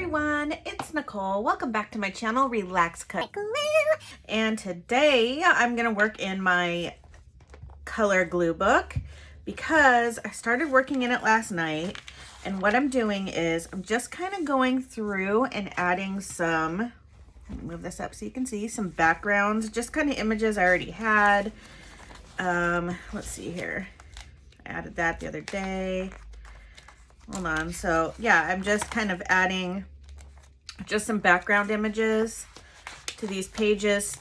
everyone, it's Nicole. Welcome back to my channel, Relax.Cut.Glue. And today I'm gonna work in my color glue book because I started working in it last night. And what I'm doing is I'm just kind of going through and adding some, move this up so you can see, some backgrounds, just kind of images I already had. Let's see here. I added that the other day. Hold on. So yeah, I'm just kind of adding just some background images to these pages,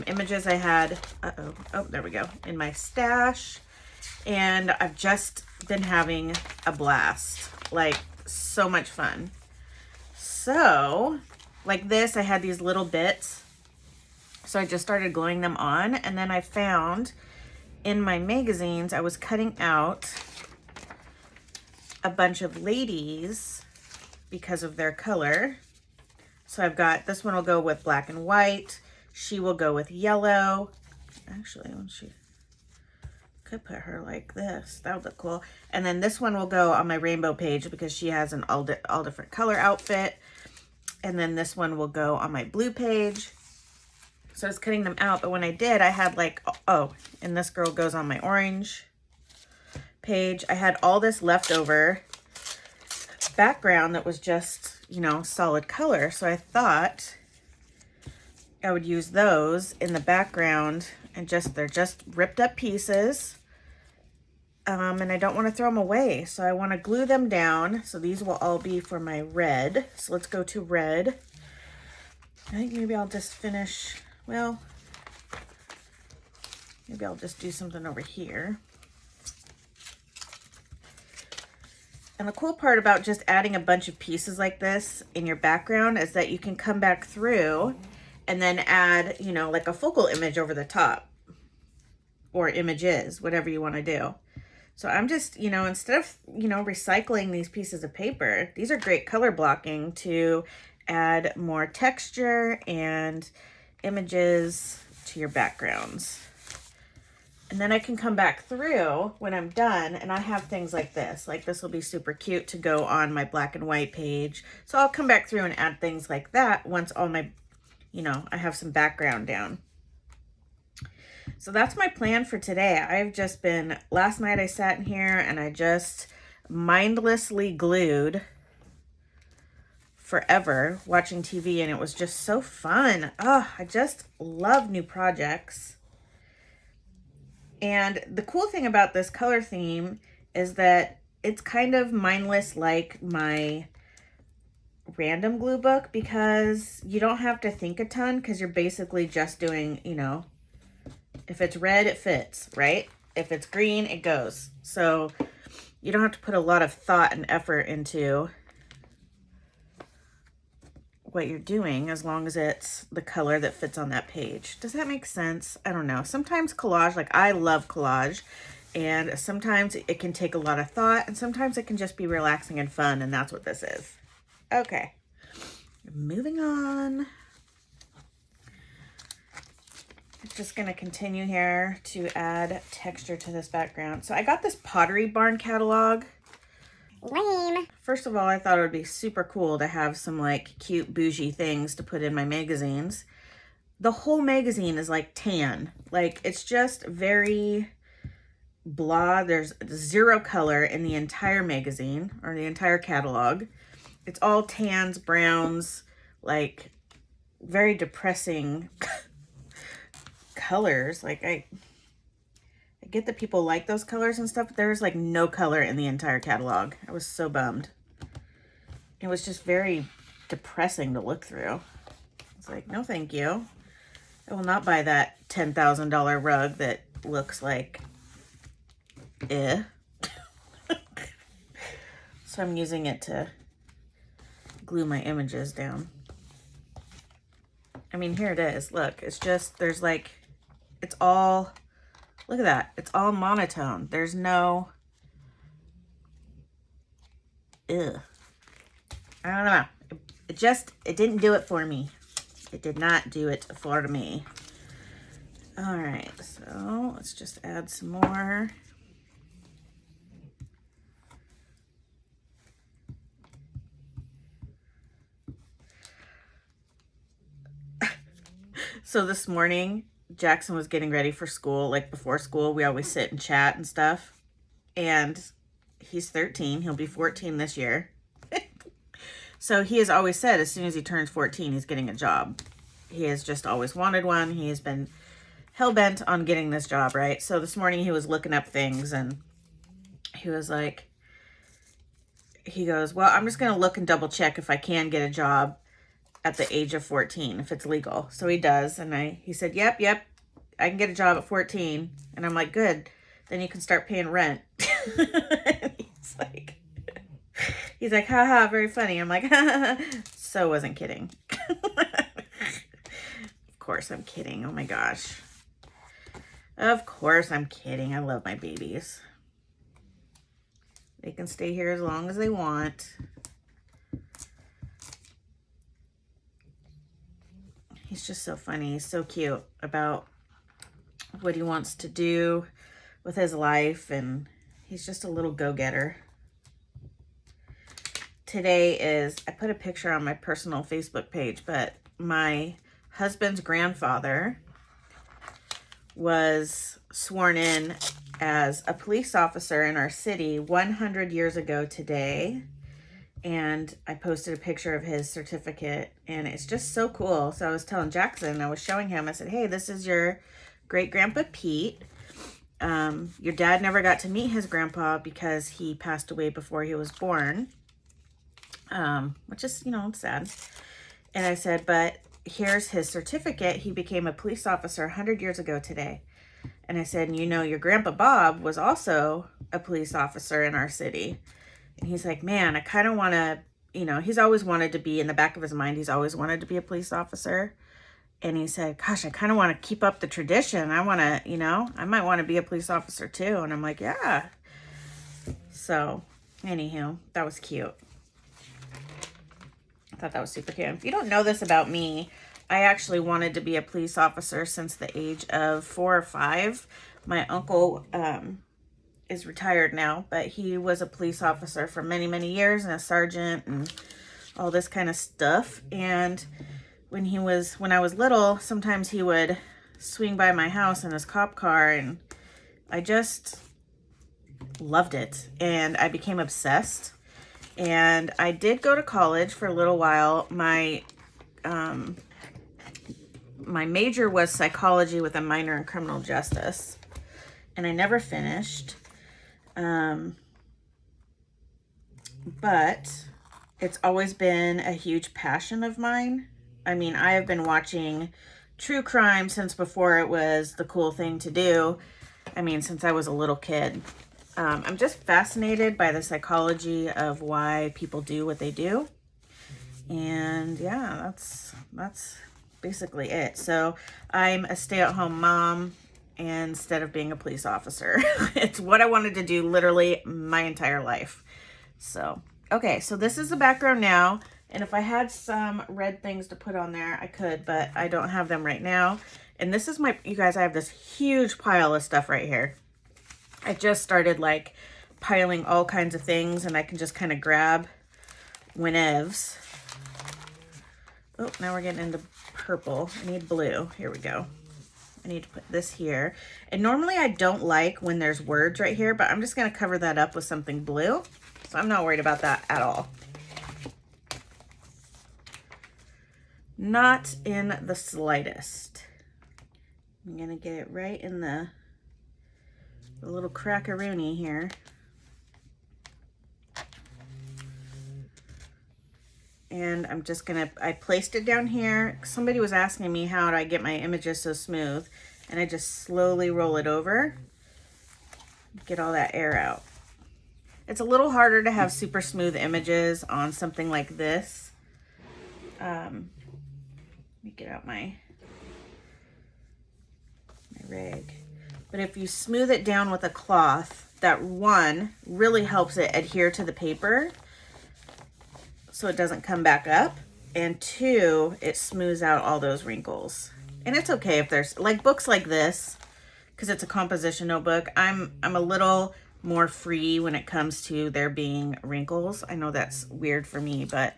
images I had, oh, there we go, in my stash. And I've just been having a blast, like so much fun. So like this, I had these little bits. So I just started gluing them on. And then I found in my magazines, I was cutting out a bunch of ladies because of their color. So I've got, this one will go with black and white. She will go with yellow. Actually, she could put her like this. That would look cool. And then this one will go on my rainbow page because she has an all different color outfit. And then this one will go on my blue page. So I was cutting them out, but when I did, I had like, oh, and this girl goes on my orange page. I had all this leftover background that was just, you know, solid color. So I thought I would use those in the background and they're just ripped up pieces. And I don't want to throw them away. So I want to glue them down. So these will all be for my red. So let's go to red. I think maybe I'll just finish, well, maybe I'll just do something over here. And the cool part about just adding a bunch of pieces like this in your background is that you can come back through and then add, you know, like a focal image over the top, or images, whatever you want to do. So I'm just, you know, instead of, you know, recycling these pieces of paper, these are great color blocking to add more texture and images to your backgrounds. And then I can come back through when I'm done and I have things like this. Like this will be super cute to go on my black and white page. So I'll come back through and add things like that once all my, you know, I have some background down. So that's my plan for today. I've just been, last night I sat in here and I just mindlessly glued forever watching TV, and it was just so fun. Oh, I just love new projects. And the cool thing about this color theme is that it's kind of mindless like my random glue book, because you don't have to think a ton because you're basically just doing, you know, if it's red, it fits, right? If it's green, it goes. So you don't have to put a lot of thought and effort into what you're doing as long as it's the color that fits on that page. Does that make sense? I don't know. Sometimes collage, like I love collage, and sometimes it can take a lot of thought, and sometimes it can just be relaxing and fun, and that's what this is. Okay, moving on. I'm just gonna continue here to add texture to this background. So I got this Pottery Barn catalog. Lame. First of all, I thought it would be super cool to have some like cute bougie things to put in my magazines. The whole magazine is like tan. Like it's just very blah. There's zero color in the entire magazine or the entire catalog. It's all tans, browns, like very depressing colors. Like I get that people like those colors and stuff, but there's like no color in the entire catalog. I was so bummed. It was just very depressing to look through. It's like, no thank you. I will not buy that $10,000 rug that looks like So I'm using it to glue my images down. I mean, here it is. Look, it's just, there's like, it's all, look at that. It's all monotone. There's no, I don't know. It didn't do it for me. It did not do it for me. All right, so let's just add some more. So this morning, Jackson was getting ready for school. Like before school, we always sit and chat and stuff. And he's 13. He'll be 14 this year. So he has always said as soon as he turns 14, he's getting a job. He has just always wanted one. He has been hell-bent on getting this job, right? So this morning he was looking up things and he was like, he goes, well, I'm just going to look and double check if I can get a job at the age of 14, if it's legal. So he does. And he said, yep, I can get a job at 14. And I'm like, good. Then you can start paying rent. And he's like, haha, very funny. I'm like, so wasn't kidding. Of course I'm kidding. Oh my gosh. Of course I'm kidding. I love my babies. They can stay here as long as they want. He's just so funny. He's so cute about what he wants to do with his life, and he's just a little go-getter. Today is, I put a picture on my personal Facebook page, but my husband's grandfather was sworn in as a police officer in our city 100 years ago today. And I posted a picture of his certificate, and it's just so cool. So I was telling Jackson, I was showing him, I said, hey, this is your great-grandpa Pete. Your dad never got to meet his grandpa because he passed away before he was born, which is, you know, sad. And I said, but here's his certificate. He became a police officer 100 years ago today. And I said, you know, your grandpa Bob was also a police officer in our city. And he's like, man, I kind of want to, you know, he's always wanted to be, in the back of his mind, he's always wanted to be a police officer. And he said, gosh, I kind of want to keep up the tradition. I want to, you know, I might want to be a police officer too. And I'm like, yeah. So, anywho, that was cute. I thought that was super cute. If you don't know this about me, I actually wanted to be a police officer since the age of 4 or 5. My uncle is retired now, but he was a police officer for many, many years, and a sergeant and all this kind of stuff. And when I was little, sometimes he would swing by my house in his cop car, and I just loved it. And I became obsessed. And I did go to college for a little while. My major was psychology with a minor in criminal justice, and I never finished. But it's always been a huge passion of mine. I mean, I have been watching true crime since before it was the cool thing to do. I mean, since I was a little kid. I'm just fascinated by the psychology of why people do what they do. And yeah, that's basically it. So I'm a stay-at-home mom instead of being a police officer. It's what I wanted to do literally my entire life. So, okay, so this is the background now. And if I had some red things to put on there, I could, but I don't have them right now. And this is you guys, I have this huge pile of stuff right here. I just started like piling all kinds of things, and I can just kind of grab whenevs. Oh, now we're getting into purple. I need blue. Here we go. I need to put this here. And normally I don't like when there's words right here, but I'm just going to cover that up with something blue. So I'm not worried about that at all. Not in the slightest. I'm going to get it right in the little crackaroonie here. And I'm just gonna, I placed it down here. Somebody was asking me how do I get my images so smooth, and I just slowly roll it over, get all that air out. It's a little harder to have super smooth images on something like this. Let me get out my rig. But if you smooth it down with a cloth, that one really helps it adhere to the paper so it doesn't come back up, and 2, it smooths out all those wrinkles. And it's okay if there's like books like this, because it's a composition notebook. I'm a little more free when it comes to there being wrinkles. I know that's weird for me, but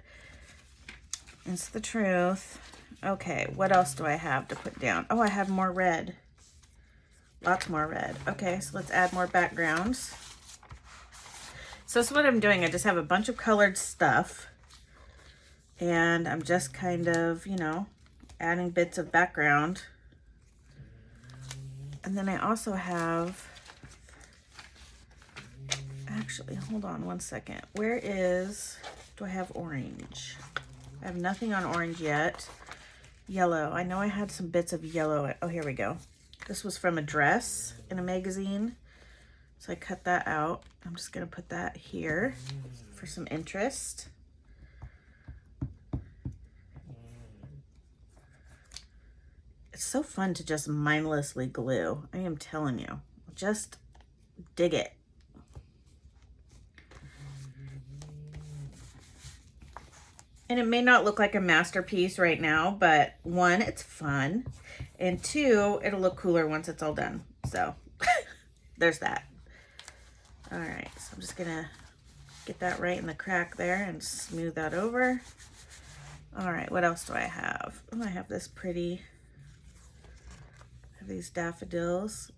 it's the truth. Okay, what else do I have to put down? Oh, I have more red. Lots more red. Okay, so let's add more backgrounds. So that's what I'm doing. I just have a bunch of colored stuff. And I'm just kind of, you know, adding bits of background. And then I also have, actually, hold on one second. Where is, do I have orange? I have nothing on orange yet. Yellow, I know I had some bits of yellow. Oh, here we go. This was from a dress in a magazine. So I cut that out. I'm just gonna put that here for some interest. It's so fun to just mindlessly glue. I am telling you, just dig it. And it may not look like a masterpiece right now, but one, it's fun. And two, it'll look cooler once it's all done. So there's that. All right, so I'm just gonna get that right in the crack there and smooth that over. All right, what else do I have? Oh, I have this pretty, I have these daffodils.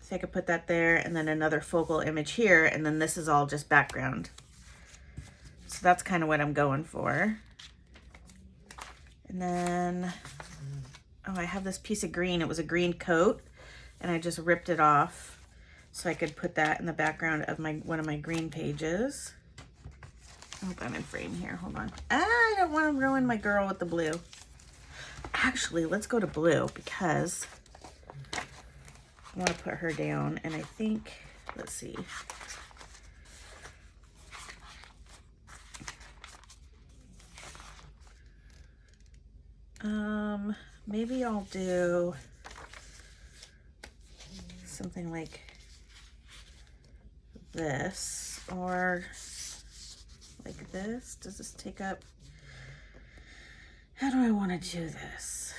So I could put that there and then another focal image here, and then this is all just background. So that's kind of what I'm going for. And then, oh, I have this piece of green. It was a green coat, and I just ripped it off so I could put that in the background of one of my green pages. I hope I'm in frame here. Hold on. I don't want to ruin my girl with the blue. Actually, let's go to blue because I want to put her down, and I think, let's see. Maybe I'll do something like this or like this. Does this take up? How do I want to do this?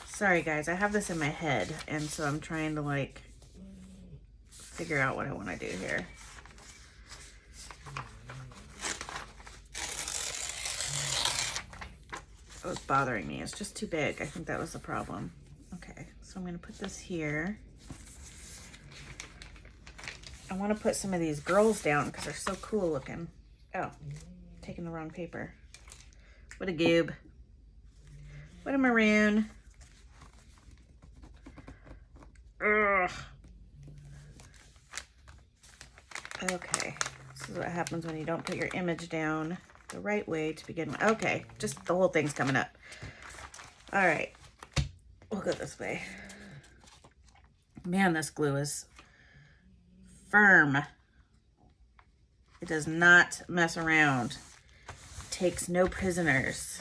Sorry guys, I have this in my head, and so I'm trying to like figure out what I want to do here. It was bothering me. It's just too big. I think that was the problem. Okay, so I'm going to put this here. I want to put some of these girls down because they're so cool looking. Oh, taking the wrong paper. What a goob. What a maroon. Ugh. Okay, this is what happens when you don't put your image down the right way to begin with. Okay, just the whole thing's coming up. All right, we'll go this way. Man, this glue is firm. It does not mess around. It takes no prisoners.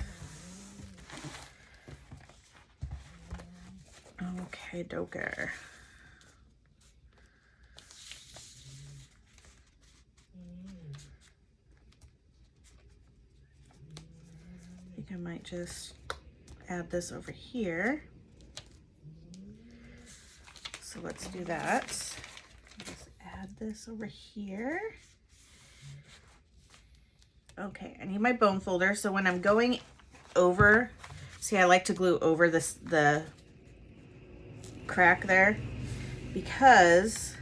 Okay, doker. I might just add this over here. So let's do that. Just add this over here. Okay, I need my bone folder. So when I'm going over, see, I like to glue over the crack there because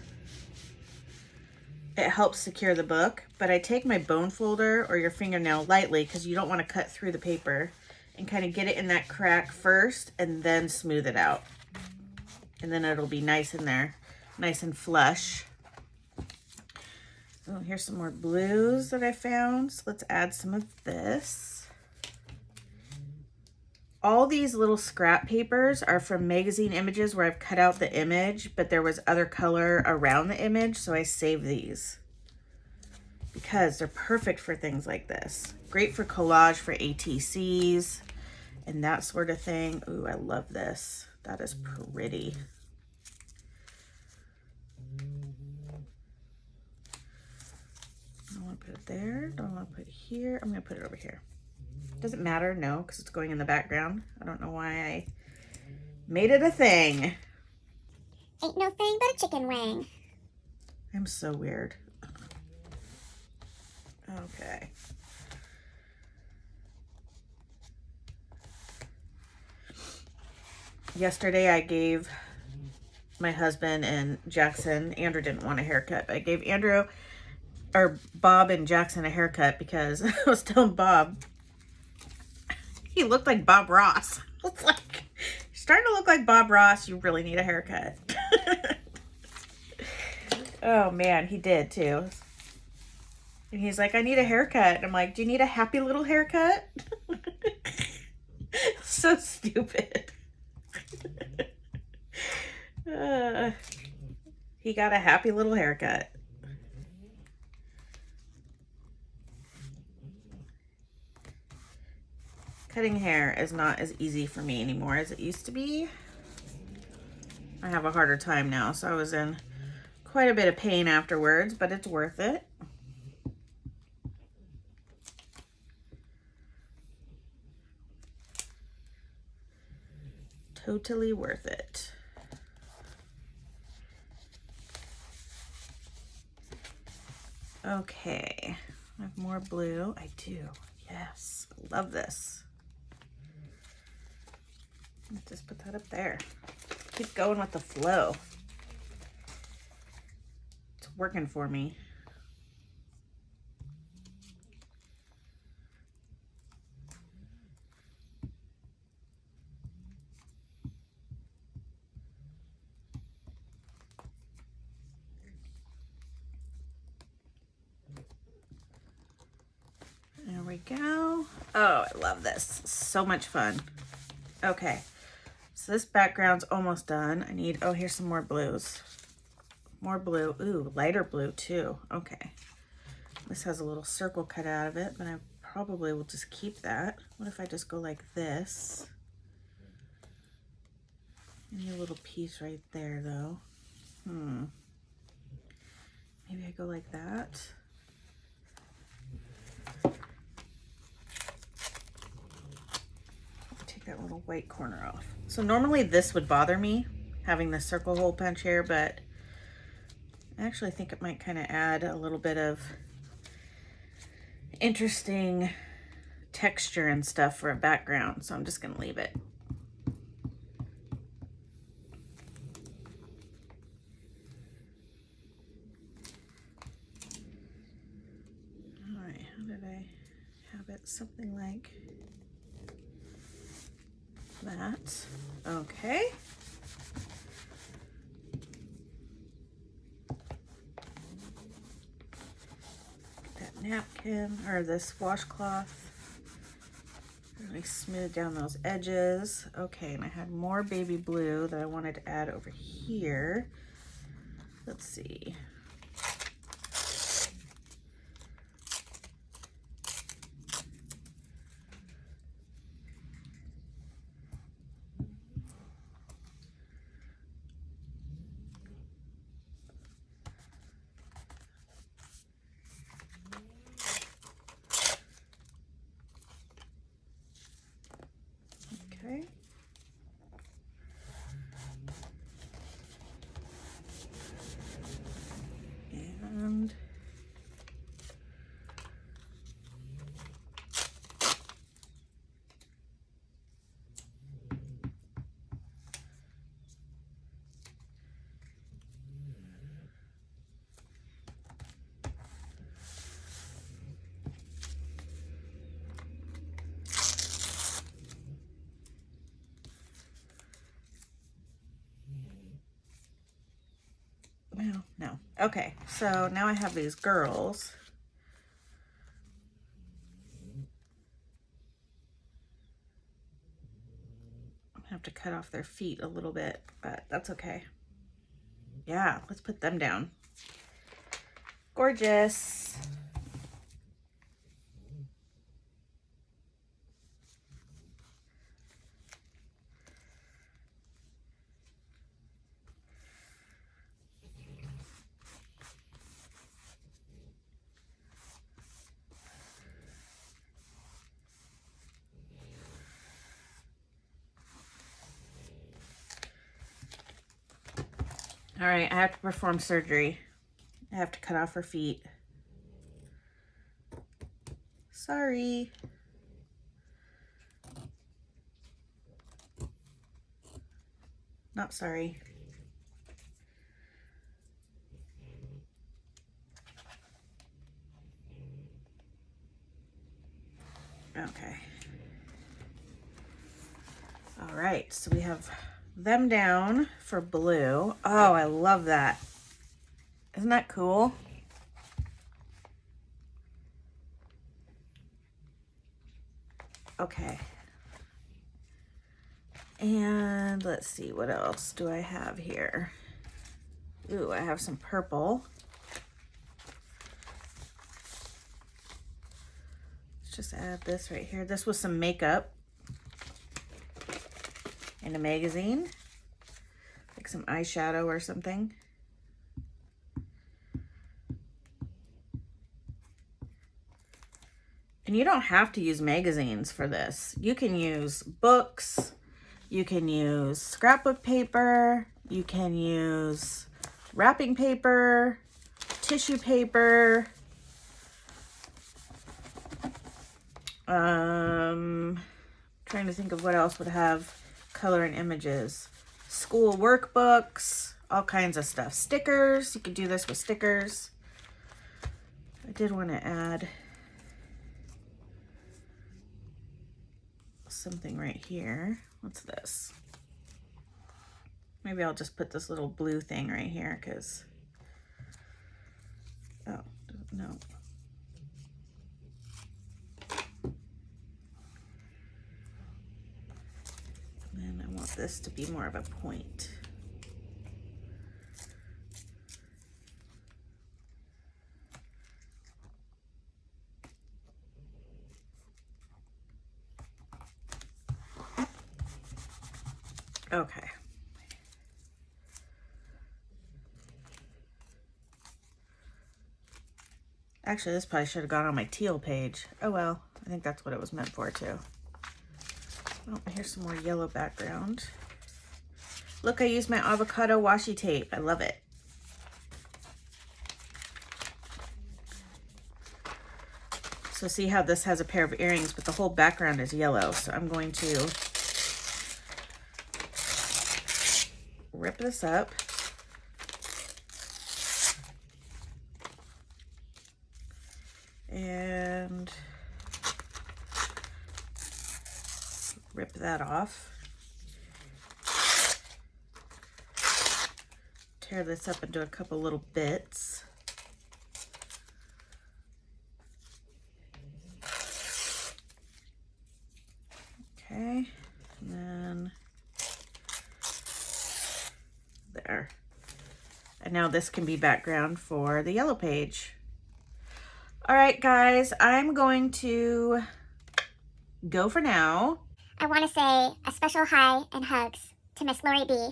it helps secure the book, but I take my bone folder or your fingernail lightly because you don't want to cut through the paper, and kind of get it in that crack first and then smooth it out. And then it'll be nice in there, nice and flush. Oh, here's some more blues that I found. So let's add some of this. All these little scrap papers are from magazine images where I've cut out the image, but there was other color around the image, so I saved these because they're perfect for things like this. Great for collage, for ATCs, and that sort of thing. Ooh, I love this. That is pretty. I want to put it there. Don't want to put it here. I'm going to put it over here. Does it matter? No, because it's going in the background. I don't know why I made it a thing. Ain't no thing but a chicken wing. I'm so weird. Okay. Yesterday I gave my husband and Jackson, Andrew didn't want a haircut, but I gave Bob and Jackson a haircut because I was telling Bob, he looked like Bob Ross. I was like, you're starting to look like Bob Ross. You really need a haircut. Oh man, he did too. And he's like, I need a haircut. And I'm like, do you need a happy little haircut? So stupid. He got a happy little haircut. Cutting hair is not as easy for me anymore as it used to be. I have a harder time now, so I was in quite a bit of pain afterwards, but it's worth it. Totally worth it. Okay, I have more blue. I do. Yes, I love this. Let's just put that up there. Keep going with the flow. It's working for me. There we go. Oh, I love this. So much fun. Okay, so this background's almost done. I need, oh, here's some more blues. More blue. Ooh, lighter blue too. Okay. This has a little circle cut out of it, but I probably will just keep that. What if I just go like this? Maybe a little piece right there though. Maybe I go like that. Take that little white corner off. So normally this would bother me, having the circle hole punch here, but I actually think it might kind of add a little bit of interesting texture and stuff for a background, so I'm just gonna leave it. All right, how did I have it? Something like that. Okay. Get that napkin or this washcloth. Really smooth down those edges. Okay, and I had more baby blue that I wanted to add over here. Let's see. Okay. And no. Okay, so now I have these girls. I have to cut off their feet a little bit, but that's okay. Yeah, let's put them down. Gorgeous. All right, I have to perform surgery. I have to cut off her feet. Sorry. Not sorry. Okay. All right, so we have them down for blue. Oh, I love that. Isn't that cool? Okay. And let's see, what else do I have here? Ooh, I have some purple. Let's just add this right here. This was some makeup in a magazine, like some eyeshadow or something. And you don't have to use magazines for this. You can use books, you can use scrapbook paper, you can use wrapping paper, tissue paper, trying to think of what else would have color and images. School workbooks, all kinds of stuff. Stickers, you could do this with stickers. I did want to add something right here. What's this? Maybe I'll just put this little blue thing right here because, oh, no. And I want this to be more of a point. Okay. Actually, this probably should have gone on my teal page. Oh well, I think that's what it was meant for too. Oh, here's some more yellow background. Look, I used my avocado washi tape. I love it. So see how this has a pair of earrings, but the whole background is yellow. So I'm going to rip this up. And rip that off. Tear this up into a couple little bits. Okay, and then there. And now this can be background for the yellow page. All right, guys, I'm going to go for now. I want to say a special hi and hugs to Miss Lori B.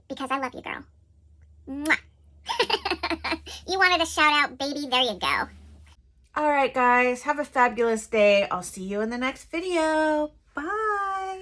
Because I love you, girl. Mwah. You wanted a shout out, baby. There you go. All right, guys, have a fabulous day. I'll see you in the next video. Bye.